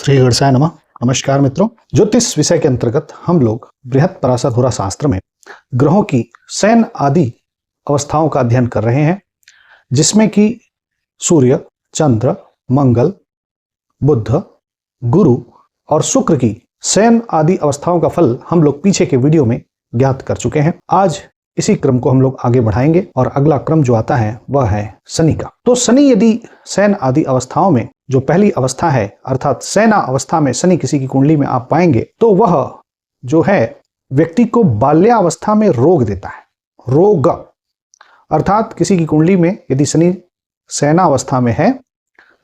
श्री गणेशाय नमः। नमस्कार मित्रों, ज्योतिष विषय के अंतर्गत हम लोग बृहत पराशर होरा शास्त्र में ग्रहों की शयन आदि अवस्थाओं का अध्ययन कर रहे हैं, जिसमें कि सूर्य, चंद्र, मंगल, बुध, गुरु और शुक्र की शयन आदि अवस्थाओं का फल हम लोग पीछे के वीडियो में ज्ञात कर चुके हैं। आज इसी क्रम को हम लोग आगे बढ़ाएंगे और अगला क्रम जो आता है वह है शनि का। तो शनि यदि शयन आदि अवस्थाओं में जो पहली अवस्था है अर्थात शयना अवस्था में शनि किसी की कुंडली में आप पाएंगे तो वह जो है व्यक्ति को बाल्यावस्था में रोग देता है। रोग अर्थात किसी की कुंडली में यदि शनि शयना अवस्था में है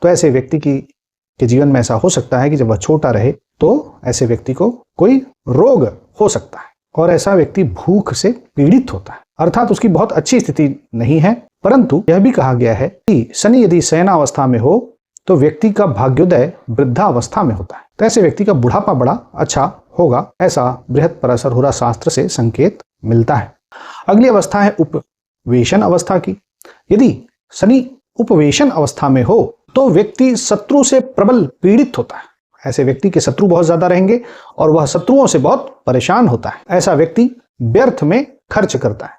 तो ऐसे व्यक्ति के जीवन में ऐसा हो सकता है कि जब वह छोटा रहे तो ऐसे व्यक्ति को कोई रोग हो सकता है और ऐसा व्यक्ति भूख से पीड़ित होता है, अर्थात उसकी बहुत अच्छी स्थिति नहीं है। परंतु यह भी कहा गया है कि शनि यदि शयना अवस्था में हो तो व्यक्ति का भाग्योदय वृद्धावस्था में होता है, तो ऐसे व्यक्ति का बुढ़ापा बड़ा अच्छा होगा, ऐसा बृहत पराशर होरा शास्त्र से संकेत मिलता है। अगली अवस्था है उपवेशन अवस्था की। यदि शनि उपवेशन अवस्था में हो तो व्यक्ति शत्रु से प्रबल पीड़ित होता है। ऐसे व्यक्ति के शत्रु बहुत ज्यादा रहेंगे और वह शत्रुओं से बहुत परेशान होता है। ऐसा व्यक्ति व्यर्थ में खर्च करता है,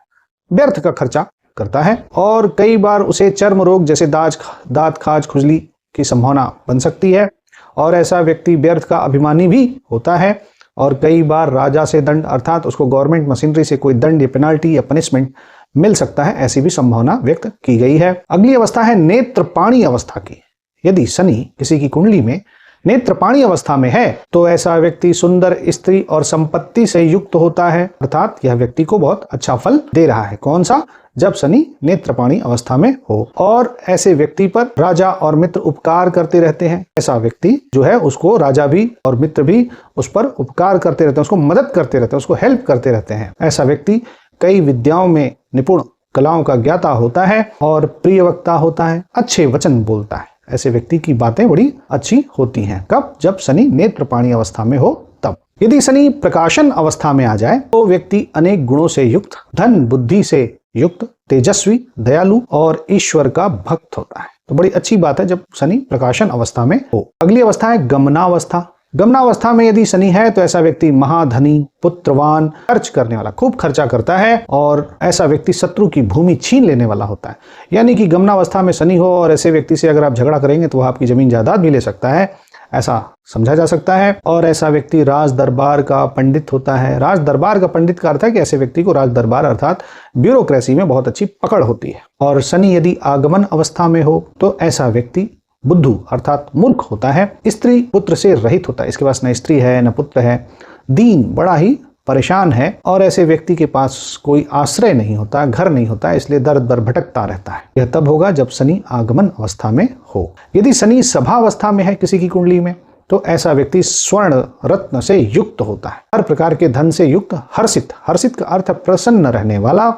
व्यर्थ का खर्चा करता है और कई बार उसे चर्म रोग जैसे दांत खाज खुजली की संभावना बन सकती है और ऐसा व्यक्ति व्यर्थ का अभिमानी भी होता है और कई बार राजा से दंड अर्थात उसको गवर्नमेंट मशीनरी से कोई दंड या पेनाल्टी या पनिशमेंट मिल सकता है, ऐसी भी संभावना व्यक्त की गई है। अगली अवस्था है नेत्रपाणी अवस्था की। यदि शनि किसी की कुंडली में नेत्रपाणी अवस्था में है तो ऐसा व्यक्ति सुंदर स्त्री और संपत्ति से युक्त होता है, अर्थात यह व्यक्ति को बहुत अच्छा फल दे रहा है। कौन सा? जब शनि नेत्रपाणी अवस्था में हो और ऐसे व्यक्ति पर राजा और मित्र उपकार करते रहते हैं। ऐसा व्यक्ति जो है उसको राजा भी और मित्र भी उस पर उपकार करते रहते हैं, उसको मदद करते रहते हैं, उसको हेल्प करते रहते हैं। ऐसा व्यक्ति कई विद्याओं में निपुण, कलाओं का ज्ञाता होता है और प्रिय वक्ता होता है, अच्छे वचन बोलता है। ऐसे व्यक्ति की बातें बड़ी अच्छी होती हैं। कब? जब शनि नेत्रपाणी अवस्था में हो तब। यदि शनि प्रकाशन अवस्था में आ जाए तो व्यक्ति अनेक गुणों से युक्त, धन बुद्धि से युक्त, तेजस्वी, दयालु और ईश्वर का भक्त होता है। तो बड़ी अच्छी बात है जब शनि प्रकाशन अवस्था में हो। अगली अवस्था है गमनावस्था। गमनावस्था में यदि शनि है तो ऐसा व्यक्ति महाधनी, पुत्रवान, खर्च करने वाला, खूब खर्चा करता है और ऐसा व्यक्ति शत्रु की भूमि छीन लेने वाला होता है। यानी कि गमनावस्था में शनि हो और ऐसे व्यक्ति से अगर आप झगड़ा करेंगे तो वह आपकी जमीन जायदाद भी ले सकता है, ऐसा समझा जा सकता है। और ऐसा व्यक्ति राज दरबार का पंडित होता है। राज दरबार का पंडित का अर्थ है कि ऐसे व्यक्ति को राज दरबार अर्थात ब्यूरोक्रेसी में बहुत अच्छी पकड़ होती है। और शनि यदि आगमन अवस्था में हो तो ऐसा व्यक्ति बुद्धू अर्थात मूर्ख होता है, स्त्री पुत्र से रहित होता है, इसके पास न स्त्री है न पुत्र है, दीन, बड़ा ही परेशान है और ऐसे व्यक्ति के पास कोई आश्रय नहीं होता, घर नहीं होता, इसलिए दर दर भटकता रहता है। यह तब होगा जब शनि आगमन अवस्था में हो। यदि शनि सभा अवस्था में है किसी की कुंडली में तो ऐसा व्यक्ति स्वर्ण रत्न से युक्त होता है, हर प्रकार के धन से युक्त, हर्षित, हर्षित का अर्थ प्रसन्न रहने वाला,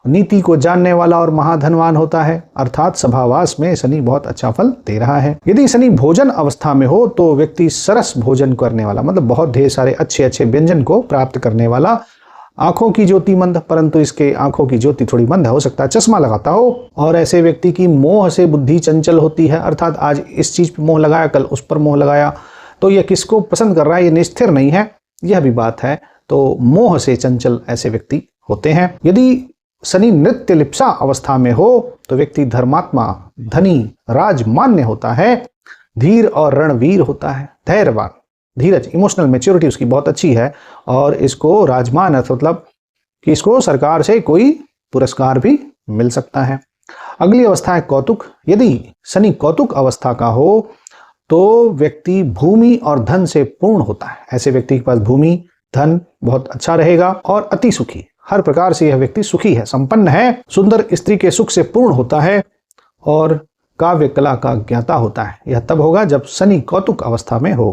नीति को जानने वाला और महाधनवान होता है, अर्थात सभावास में शनि बहुत अच्छा फल दे रहा है। यदि शनि भोजन अवस्था में हो तो व्यक्ति सरस भोजन करने वाला, मतलब बहुत ढेर सारे अच्छे अच्छे व्यंजन को प्राप्त करने वाला, आंखों की ज्योति मंद, परंतु इसके आंखों की ज्योति थोड़ी मंद है, हो सकता है चश्मा लगाता हो। और ऐसे व्यक्ति की मोह से बुद्धि चंचल होती है, अर्थात आज इस चीज पर मोह लगाया, कल उस पर मोह लगाया, तो यह किसको पसंद कर रहा है, ये स्थिर नहीं है, यह भी बात है। तो मोह से चंचल ऐसे व्यक्ति होते हैं। यदि शनि नृत्य लिप्सा अवस्था में हो तो व्यक्ति धर्मात्मा, धनी, राजमान्य होता है, धीर और रणवीर होता है, धैर्यवान, धीरज, इमोशनल मैच्योरिटी उसकी बहुत अच्छी है और इसको राजमान अर्थ मतलब कि इसको सरकार से कोई पुरस्कार भी मिल सकता है। अगली अवस्था है कौतुक। यदि शनि कौतुक अवस्था का हो तो व्यक्ति भूमि और धन से पूर्ण होता है। ऐसे व्यक्ति के पास भूमि, धन बहुत अच्छा रहेगा और अति सुखी, हर प्रकार से यह व्यक्ति सुखी है, संपन्न है, सुंदर स्त्री के सुख से पूर्ण होता है और काव्य कला का ज्ञाता होता है। यह तब होगा जब शनि कौतुक अवस्था में हो।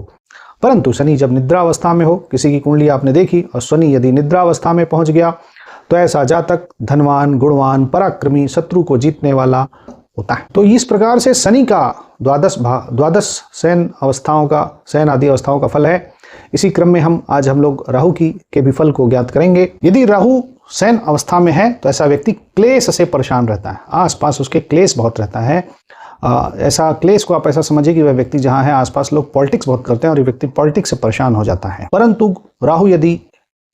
परंतु शनि जब निद्रा अवस्था में हो, किसी की कुंडली आपने देखी और शनि यदि निद्रा अवस्था में पहुंच गया तो ऐसा जातक धनवान, गुणवान, पराक्रमी, शत्रु को जीतने वाला होता है। तो इस प्रकार से शनि का द्वादश शयन अवस्थाओं का, शयन आदि अवस्थाओं का फल है। इसी क्रम में आज हम लोग राहु के भी फल को ज्ञात करेंगे। यदि राहु शयन अवस्था में है तो ऐसा व्यक्ति क्लेश से परेशान रहता है, आसपास उसके क्लेश बहुत रहता है, ऐसा क्लेश को आप ऐसा समझिए कि वह व्यक्ति जहाँ है आसपास लोग पॉलिटिक्स बहुत करते हैं और ये व्यक्ति पॉलिटिक्स से परेशान हो जाता है। परंतु राहु यदि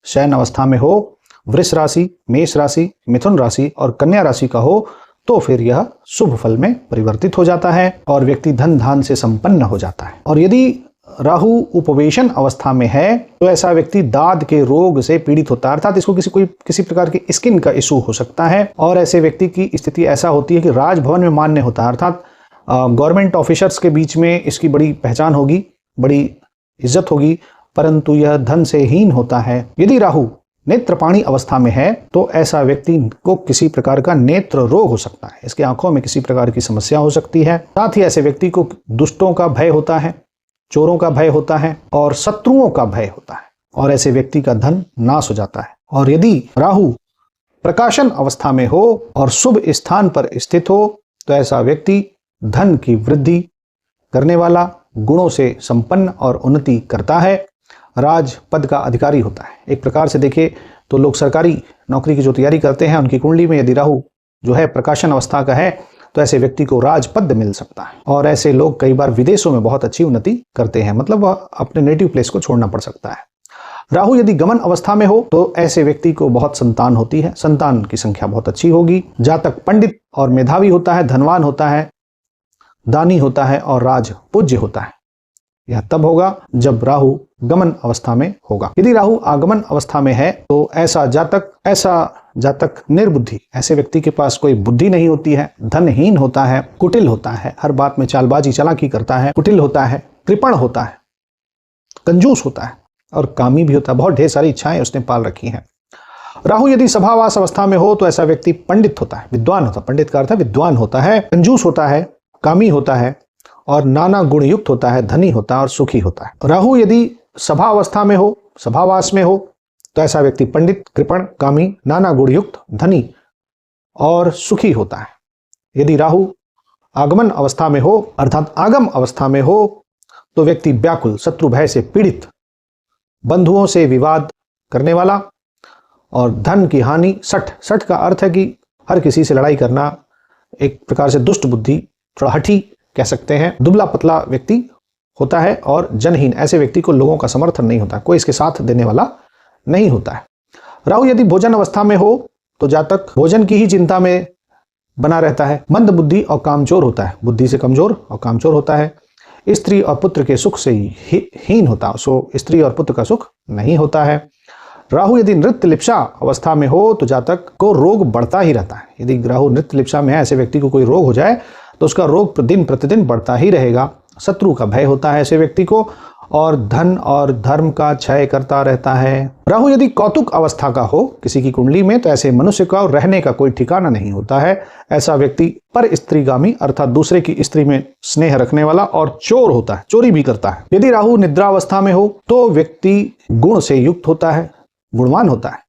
शयन अवस्था में हो, वृष राशि, मेष राशि, मिथुन राशि और कन्या राशि का हो, तो फिर यह शुभ फल में परिवर्तित हो जाता है और व्यक्ति धन धान से संपन्न हो जाता है। और यदि राहु उपवेशन अवस्था में है तो ऐसा व्यक्ति दाद के रोग से पीड़ित होता है, अर्थात इसको किसी प्रकार की स्किन का इशू हो सकता है। और ऐसे व्यक्ति की स्थिति ऐसा होती है कि राजभवन में मान्य होता है, अर्थात गवर्नमेंट ऑफिसर्स के बीच में इसकी बड़ी पहचान होगी, बड़ी इज्जत होगी, परंतु यह धन से हीन होता है। यदि राहु नेत्रपाणी अवस्था में है तो ऐसा व्यक्ति को किसी प्रकार का नेत्र रोग हो सकता है, इसकी आंखों में किसी प्रकार की समस्या हो सकती है। साथ ही ऐसे व्यक्ति को दुष्टों का भय होता है, चोरों का भय होता है और शत्रुओं का भय होता है और ऐसे व्यक्ति का धन नाश हो जाता है। और यदि राहु प्रकाशन अवस्था में हो और शुभ स्थान पर स्थित हो तो ऐसा व्यक्ति धन की वृद्धि करने वाला, गुणों से संपन्न और उन्नति करता है, राज पद का अधिकारी होता है। एक प्रकार से देखें तो लोग सरकारी नौकरी की जो तैयारी करते हैं उनकी कुंडली में यदि राहु जो है प्रकाशन अवस्था का है तो ऐसे व्यक्ति को राजपद मिल सकता है और ऐसे लोग कई बार विदेशों में बहुत अच्छी उन्नति करते हैं, मतलब वह अपने नेटिव प्लेस को छोड़ना पड़ सकता है। राहु यदि गमन अवस्था में हो तो ऐसे व्यक्ति को बहुत संतान होती है, संतान की संख्या बहुत अच्छी होगी। जातक पंडित और मेधावी होता है, धनवान होता है, दानी होता है और राज पूज्य होता है। यह तब होगा जब राहु गमन अवस्था में होगा। यदि राहु आगमन अवस्था में है तो ऐसा जातक निर्बुद्धि, ऐसे व्यक्ति के पास कोई बुद्धि नहीं होती है, धनहीन होता है, कुटिल होता है, हर बात में चालबाजी चालाकी करता है, कुटिल होता है, कृपण होता है, कंजूस होता है और कामी भी होता है, बहुत ढेर सारी इच्छाएं उसने पाल रखी हैं। राहु यदि सभावास अवस्था में हो तो ऐसा व्यक्ति पंडित होता है, विद्वान होता है, पंडित का अर्थ है विद्वान होता है, कंजूस होता है, कामी होता है और नाना गुण युक्त होता है, धनी होता है और सुखी होता है। राहु यदि सभा अवस्था में हो, सभावास में हो तो ऐसा व्यक्ति पंडित, कृपण, कामी, नाना गुण युक्त, धनी और सुखी होता है। यदि राहु आगमन अवस्था में हो अर्थात आगम अवस्था में हो तो व्यक्ति व्याकुल, शत्रु भय से पीड़ित, बंधुओं से विवाद करने वाला और धन की हानि, सठ का अर्थ है कि हर किसी से लड़ाई करना, एक प्रकार से दुष्ट बुद्धि, थोड़ा हठी कह सकते हैं, दुबला पतला व्यक्ति होता है और जनहीन, ऐसे व्यक्ति को लोगों का समर्थन नहीं होता, कोई इसके साथ देने वाला नहीं होता है। राहु यदि भोजन अवस्था में हो तो जातक भोजन की ही चिंता में बना रहता है, मंद बुद्धि और कामचोर होता है, बुद्धि से कमजोर और कामचोर होता है, स्त्री और पुत्र के सुख से हीन होता है, सो स्त्री और पुत्र का सुख नहीं होता है। राहु यदि नृत्य लिप्सा अवस्था में हो तो जातक को रोग बढ़ता ही रहता है। यदि राहु नृत्य लिप्सा में है, ऐसे व्यक्ति को कोई रोग हो जाए तो उसका रोग दिन प्रतिदिन बढ़ता ही रहेगा। शत्रु का भय होता है ऐसे व्यक्ति को और धन और धर्म का क्षय करता रहता है। राहु यदि कौतुक अवस्था का हो किसी की कुंडली में तो ऐसे मनुष्य का रहने का कोई ठिकाना नहीं होता है। ऐसा व्यक्ति पर स्त्रीगामी अर्थात दूसरे की स्त्री में स्नेह रखने वाला और चोर होता है, चोरी भी करता है। यदि राहु निद्रावस्था में हो तो व्यक्ति गुण से युक्त होता है, गुणवान होता है,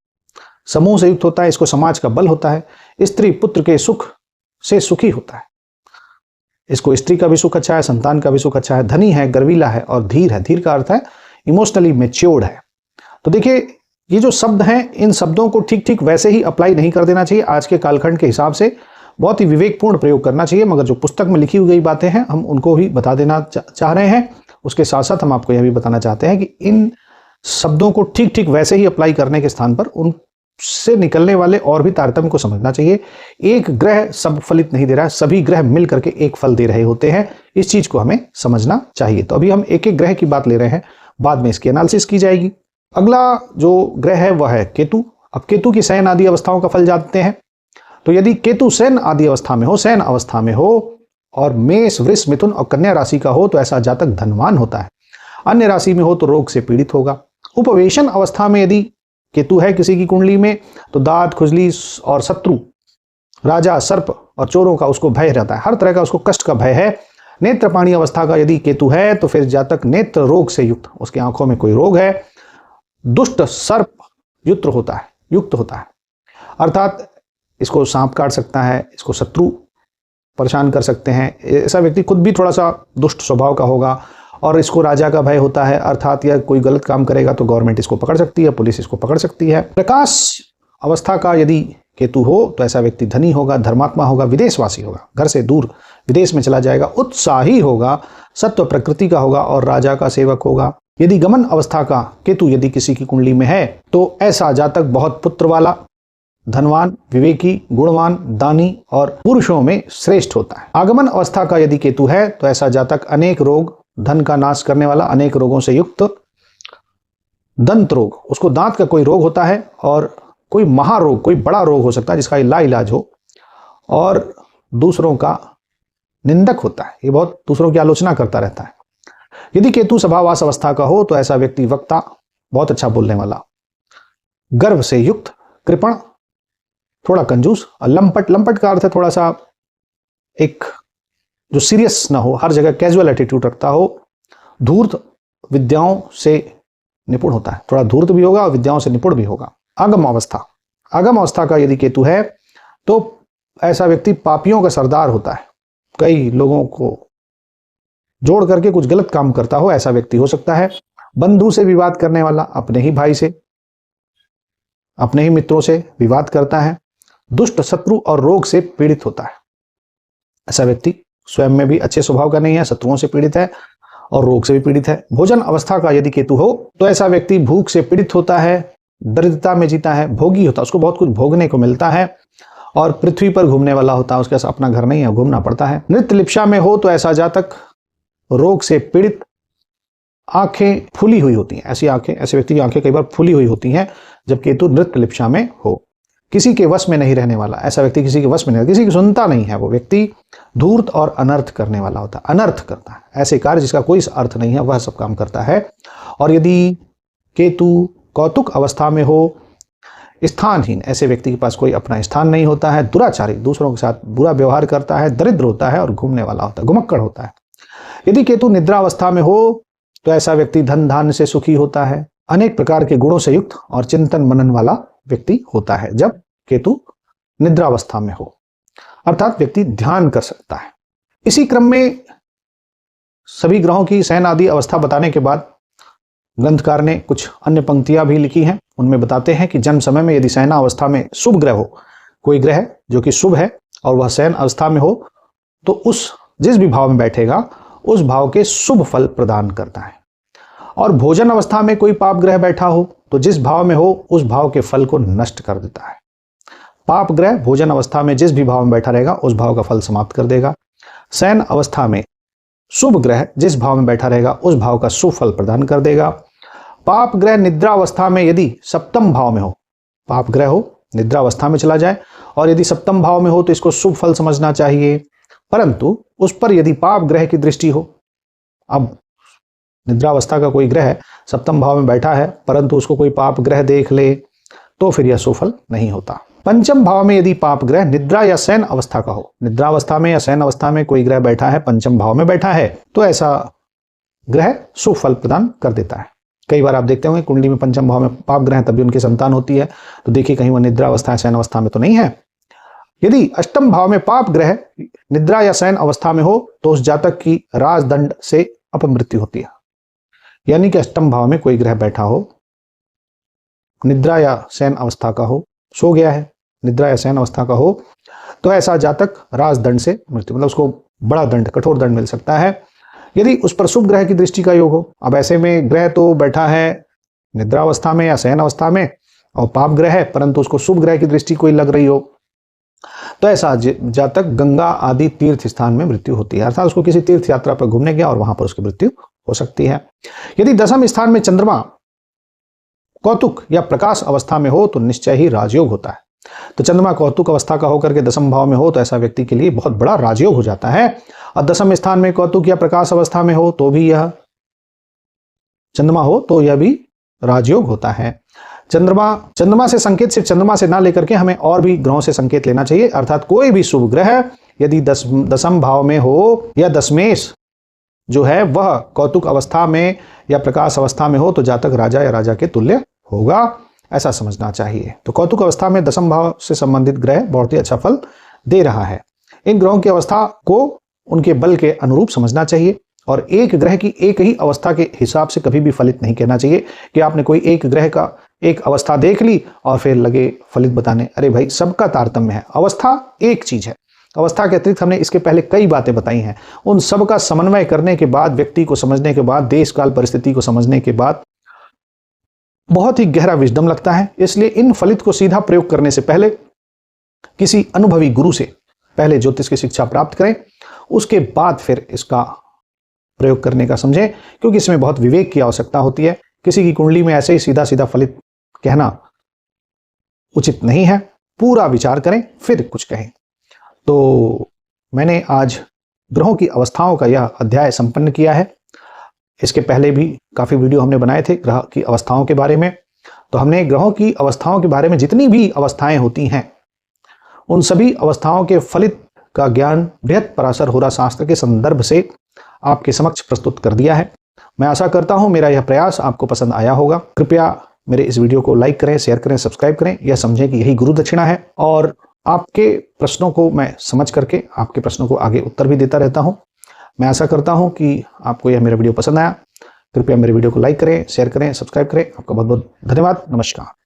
समूह से युक्त होता है, इसको समाज का बल होता है, स्त्री पुत्र के सुख से सुखी होता है, इसको स्त्री का भी सुख अच्छा है, संतान का भी सुख अच्छा है, धनी है, गर्वीला है और धीर है। धीर का अर्थ है इमोशनली मैच्योर्ड है। तो देखिए ये जो शब्द हैं, इन शब्दों को ठीक ठीक वैसे ही अप्लाई नहीं कर देना चाहिए, आज के कालखंड के हिसाब से बहुत ही विवेकपूर्ण प्रयोग करना चाहिए। मगर जो पुस्तक में लिखी हुई बातें हैं हम उनको भी बता देना चाह रहे हैं। उसके साथ साथ हम आपको यह भी बताना चाहते हैं कि इन शब्दों को ठीक ठीक वैसे ही अप्लाई करने के स्थान पर उनसे निकलने वाले और भी तारतम्य को समझना चाहिए। एक ग्रह सब फलित नहीं दे रहा है, सभी ग्रह मिल करके एक फल दे रहे होते हैं, इस चीज को हमें समझना चाहिए। तो अभी हम एक एक ग्रह की बात ले रहे हैं, बाद में इसकी एनालिसिस की जाएगी। अगला जो ग्रह है वह है केतु। अब केतु की शयन आदि अवस्थाओं का फल जानते हैं। तो यदि केतु शयन आदि अवस्था में हो, शयन अवस्था में हो और मेष, वृष, मिथुन और कन्या राशि का हो तो ऐसा जातक धनवान होता है। अन्य राशि में हो तो रोग से पीड़ित होगा। उपवेशन अवस्था में यदि केतु है किसी की कुंडली में तो दांत, खुजली और शत्रु, राजा, सर्प और चोरों का उसको भय रहता है, हर तरह का उसको कष्ट का भय है। नेत्रपाणी अवस्था का यदि केतु है तो फिर जातक नेत्र रोग से युक्त, उसकी आंखों में कोई रोग है, दुष्ट सर्प युक्त होता है, अर्थात इसको सांप काट सकता है, इसको शत्रु परेशान कर सकते हैं। ऐसा व्यक्ति खुद भी थोड़ा सा दुष्ट स्वभाव का होगा और इसको राजा का भय होता है, अर्थात यह कोई गलत काम करेगा तो गवर्नमेंट इसको पकड़ सकती है, पुलिस इसको पकड़ सकती है। प्रकाश अवस्था का यदि केतु हो तो ऐसा व्यक्ति धनी होगा, धर्मात्मा होगा, विदेशवासी होगा, घर से दूर विदेश में चला जाएगा, उत्साही होगा, सत्व प्रकृति का होगा और राजा का सेवक होगा। यदि गमन अवस्था का केतु यदि किसी की कुंडली में है तो ऐसा जातक बहुत पुत्र वाला, धनवान, विवेकी, गुणवान, दानी और पुरुषों में श्रेष्ठ होता है। आगमन अवस्था का यदि केतु है तो ऐसा जातक अनेक रोग, धन का नाश करने वाला, अनेक रोगों से युक्त, दंत रोग, उसको दांत का कोई रोग होता है और कोई महारोग, कोई बड़ा रोग हो सकता है जिसका लाइलाज हो, और दूसरों का निंदक होता है, ये बहुत दूसरों की आलोचना करता रहता है। यदि केतु सभावास अवस्था का हो तो ऐसा व्यक्ति वक्ता, बहुत अच्छा बोलने वाला, गर्व से युक्त, कृपण, थोड़ा कंजूस और लंपट। लंपट का अर्थ है थोड़ा सा एक जो सीरियस ना हो, हर जगह कैजुअल एटीट्यूड रखता हो, धूर्त, विद्याओं से निपुण होता है, थोड़ा धूर्त भी होगा और विद्याओं से निपुण भी होगा। आगम अवस्था, आगम अवस्था का यदि केतु है तो ऐसा व्यक्ति पापियों का सरदार होता है, कई लोगों को जोड़ करके कुछ गलत काम करता हो, ऐसा व्यक्ति हो सकता है। बंधु से विवाद करने वाला, अपने ही भाई से, अपने ही मित्रों से विवाद करता है, दुष्ट, शत्रु और रोग से पीड़ित होता है। ऐसा व्यक्ति स्वयं में भी अच्छे स्वभाव का नहीं है, शत्रुओं से पीड़ित है और रोग से भी पीड़ित है। भोजन अवस्था का यदि केतु हो तो ऐसा व्यक्ति भूख से पीड़ित होता है, दरिद्रता में जीता है, भोगी होता है, उसको बहुत कुछ भोगने को मिलता है और पृथ्वी पर घूमने वाला होता है, उसके पास अपना घर नहीं है, घूमना पड़ता है। नृत्य लिप्सा में हो तो ऐसा जातक रोग से पीड़ित, आंखें फूली हुई होती हैं, ऐसी आंखें, ऐसे व्यक्ति की आंखें कई बार फूली हुई होती हैं जब केतु नृत्य लिप्सा में हो। किसी के वश में नहीं रहने वाला, ऐसा व्यक्ति किसी के वश में नहीं, किसी की सुनता नहीं है, वो व्यक्ति धूर्त और अनर्थ करने वाला होता है, अनर्थ करता है, ऐसे कार्य जिसका कोई अर्थ नहीं है वह सब काम करता है। और यदि केतु कौतुक अवस्था में हो, स्थानहीन, ऐसे व्यक्ति के पास कोई अपना स्थान नहीं होता है, दुराचारी, दूसरों के साथ बुरा व्यवहार करता है, दरिद्र होता है और घूमने वाला होता है, घुमक्कड़ होता है। यदि केतु निद्रा अवस्था में हो तो ऐसा व्यक्ति धन धान्य से सुखी होता है, अनेक प्रकार के गुणों से युक्त और चिंतन मनन वाला व्यक्ति होता है जब केतु निद्रावस्था में हो, अर्थात व्यक्ति ध्यान कर सकता है। इसी क्रम में सभी ग्रहों की शयन आदि अवस्था बताने के बाद ग्रंथकार ने कुछ अन्य पंक्तियां भी लिखी हैं। उनमें बताते हैं कि जन्म समय में यदि शयना अवस्था में शुभ ग्रह हो, कोई ग्रह जो कि शुभ है और वह शयन अवस्था में हो तो उस जिस भी भाव में बैठेगा उस भाव के शुभ फल प्रदान करता है। और भोजन अवस्था में कोई पाप ग्रह बैठा हो तो जिस भाव में हो उस भाव के फल को नष्ट कर देता है। पाप ग्रह भोजन अवस्था में जिस भी भाव में बैठा रहेगा उस भाव का फल समाप्त कर देगा। शयन अवस्था में शुभ ग्रह जिस भाव में बैठा रहेगा उस भाव का शुभ फल प्रदान कर देगा। पाप ग्रह निद्रा अवस्था में यदि सप्तम भाव में हो, पाप ग्रह हो निद्रा अवस्था में चला जाए और यदि सप्तम भाव में हो तो इसको शुभ फल समझना चाहिए, परंतु उस पर यदि पाप ग्रह की दृष्टि हो, अब निद्रावस्था का कोई ग्रह सप्तम भाव में बैठा है परंतु उसको कोई पाप ग्रह देख ले तो फिर यह सुफल नहीं होता। पंचम भाव में यदि पाप ग्रह निद्रा या शयन अवस्था का हो, निद्रावस्था में या शयन अवस्था में कोई ग्रह बैठा है, पंचम भाव में बैठा है, तो ऐसा ग्रह सुफल प्रदान कर देता है। कई बार आप देखते होंगे कुंडली में पंचम भाव में पाप ग्रह तभी उनकी संतान होती है, तो देखिए कहीं वह निद्रावस्था या शयन अवस्था में तो नहीं है। यदि अष्टम भाव में पाप ग्रह निद्रा या शयन अवस्था में हो तो उस जातक की राजदंड से अपमृत्यु होती है। यानी कि अष्टम भाव में कोई ग्रह बैठा हो, निद्रा या शयन अवस्था का हो, सो गया है, निद्रा या शयन अवस्था का हो, तो ऐसा जातक राजदंड से मृत्यु, मतलब उसको बड़ा दंड, कठोर दंड मिल सकता है। यदि उस पर शुभ ग्रह की दृष्टि का योग हो, अब ऐसे में ग्रह तो बैठा है निद्रावस्था में या शयन अवस्था में और पाप ग्रह है परंतु उसको शुभ ग्रह की दृष्टि कोई लग रही हो, तो ऐसा जातक गंगा आदि तीर्थ स्थान में मृत्यु होती है, अर्थात उसको किसी तीर्थ यात्रा पर घूमने गया और वहां पर उसकी मृत्यु हो सकती है। यदि दसम स्थान में चंद्रमा कौतुक या प्रकाश अवस्था में हो तो निश्चय ही राजयोग होता है। तो चंद्रमा कौतुक अवस्था का होकर के दसम भाव में हो तो ऐसा व्यक्ति के लिए बहुत बड़ा राजयोग हो जाता है। और दसम स्थान में कौतुक या प्रकाश अवस्था में हो तो भी यह चंद्रमा हो तो यह भी राजयोग होता है। चंद्रमा से संकेत सिर्फ चंद्रमा से ना लेकर के हमें और भी ग्रहों से संकेत लेना चाहिए, अर्थात कोई भी शुभ ग्रह यदि दसम भाव में हो या दशमेश जो है वह कौतुक अवस्था में या प्रकाश अवस्था में हो तो जातक राजा या राजा के तुल्य होगा, ऐसा समझना चाहिए। तो कौतुक अवस्था में दसम भाव से संबंधित ग्रह बहुत ही अच्छा फल दे रहा है। इन ग्रहों की अवस्था को उनके बल के अनुरूप समझना चाहिए और एक ग्रह की एक ही अवस्था के हिसाब से कभी भी फलित नहीं कहना चाहिए कि आपने कोई एक ग्रह का एक अवस्था देख ली और फिर लगे फलित बताने। अरे भाई, सबका तारतम्य है, अवस्था एक चीज है, अवस्था के अतिरिक्त हमने इसके पहले कई बातें बताई हैं। उन सब का समन्वय करने के बाद, व्यक्ति को समझने के बाद, देश काल परिस्थिति को समझने के बाद बहुत ही गहरा विजडम लगता है। इसलिए इन फलित को सीधा प्रयोग करने से पहले किसी अनुभवी गुरु से पहले ज्योतिष की शिक्षा प्राप्त करें, उसके बाद फिर इसका प्रयोग करने का समझें, क्योंकि इसमें बहुत विवेक की आवश्यकता होती है। किसी की कुंडली में ऐसे ही सीधा सीधा फलित कहना उचित नहीं है। पूरा विचार करें फिर कुछ कहें। तो मैंने आज ग्रहों की अवस्थाओं का यह अध्याय संपन्न किया है। इसके पहले भी काफ़ी वीडियो हमने बनाए थे ग्रह की अवस्थाओं के बारे में। तो हमने ग्रहों की अवस्थाओं के बारे में जितनी भी अवस्थाएं होती हैं, उन सभी अवस्थाओं के फलित का ज्ञान बृहत् पराशर होरा शास्त्र के संदर्भ से आपके समक्ष प्रस्तुत कर दिया है। मैं आशा करता हूं मेरा यह प्रयास आपको पसंद आया होगा। कृपया मेरे इस वीडियो को लाइक करें, शेयर करें, सब्सक्राइब करें। यह समझें कि यही गुरु दक्षिणा है, और आपके प्रश्नों को मैं समझ करके आपके प्रश्नों को आगे उत्तर भी देता रहता हूं। मैं आशा करता हूं कि आपको यह मेरा वीडियो पसंद आया। कृपया मेरे वीडियो को लाइक करें, शेयर करें, सब्सक्राइब करें। आपका बहुत बहुत धन्यवाद। नमस्कार।